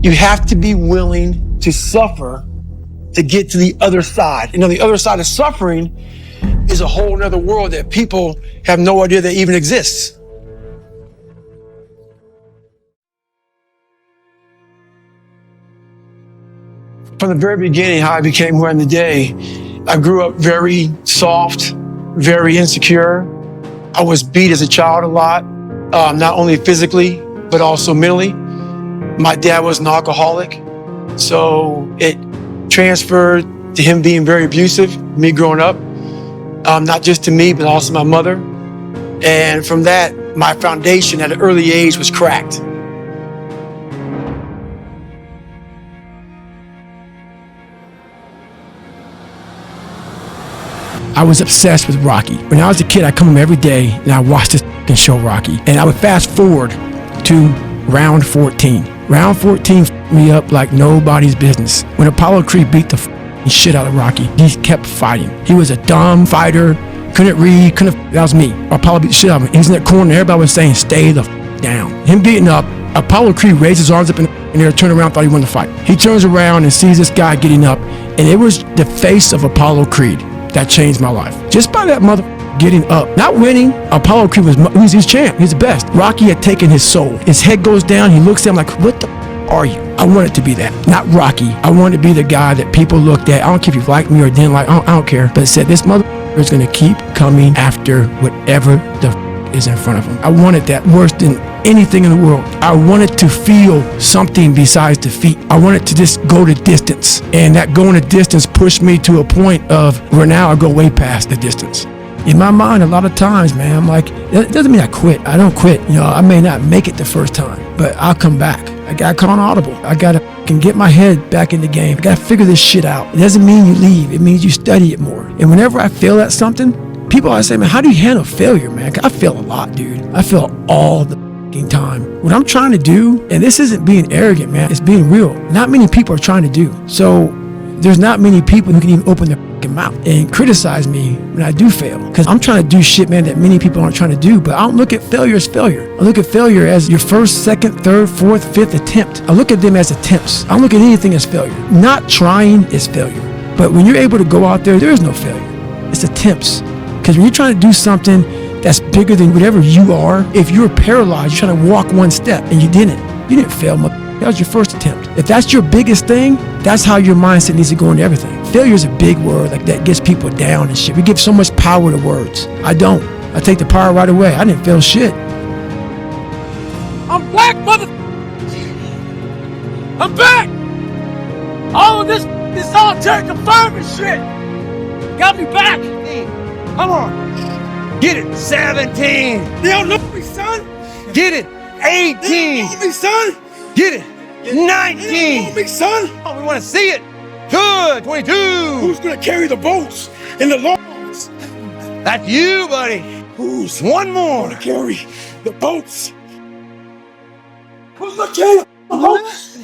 You have to be willing to suffer to get to the other side. You know, the other side of suffering is a whole nother world that people have no idea that even exists. From the very beginning, how I became who I am today, I grew up very soft, very insecure. I was beat as a child a lot, not only physically, but also mentally. My dad was an alcoholic, so it transferred to him being very abusive, me growing up, not just to me, but also my mother. And from that, my foundation at an early age was cracked. I was obsessed with Rocky. When I was a kid, I'd come home every day and I watched this fucking show Rocky. And I would fast forward to round 14. Round 14 f***ed me up like nobody's business. When Apollo Creed beat the f***ing shit out of Rocky, he kept fighting. He was a dumb fighter, couldn't read, that was me. Apollo beat the shit out of him. He was in that corner and everybody was saying, stay the f*** down. Him getting up, Apollo Creed raised his arms up in the air, turned around, thought he won the fight. He turns around and sees this guy getting up, and it was the face of Apollo Creed that changed my life. Just by that mother getting up, not winning. Apollo Creed was champ. He's the best. Rocky had taken his soul. His head goes down. He looks at him like, what the are you? I wanted to be that. Not Rocky. I wanted to be the guy that people looked at. I don't care if you like me or didn't like. I don't care. But said this mother is going to keep coming after whatever the is in front of him. I wanted that worse than anything in the world. I wanted to feel something besides defeat. I wanted to just go the distance. And that going the distance pushed me to a point of where now I go way past the distance. In my mind, a lot of times, man, I'm like, it doesn't mean I quit. I don't quit. You know, I may not make it the first time, but I'll come back. I got caught on audible. I gotta get my head back in the game. I gotta figure this shit out. It doesn't mean you leave. It means you study it more. And whenever I fail at something, people always say, man, how do you handle failure, man? I fail a lot, dude. I fail all the time. What I'm trying to do, and this isn't being arrogant, man, it's being real. Not many people are trying to do. So there's not many people who can even open their mouth and criticize me when I do fail. Because I'm trying to do shit, man, that many people aren't trying to do. But I don't look at failure as failure. I look at failure as your first, second, third, fourth, fifth attempt. I look at them as attempts. I don't look at anything as failure. Not trying is failure. But when you're able to go out there is no failure. It's attempts. Because when you're trying to do something that's bigger than whatever you are, if you're paralyzed, you're trying to walk one step and you didn't fail, that was your first attempt. If that's your biggest thing, that's how your mindset needs to go into everything. Failure is a big word, like that gets people down and shit. We give so much power to words. I don't. I take the power right away. I didn't fail shit. I'm back, mother. I'm back. All of this solitary confinement shit got me back. Come on. Get it. 17. They don't know me, son. Get it. 18. They don't know me, son. Get it. 19. They don't know me, son. Oh, we want to see it. Good. 22. Who's going to carry the boats and the logs? That's you, buddy. Who's one more to carry the boats? Who's going to carry the boats?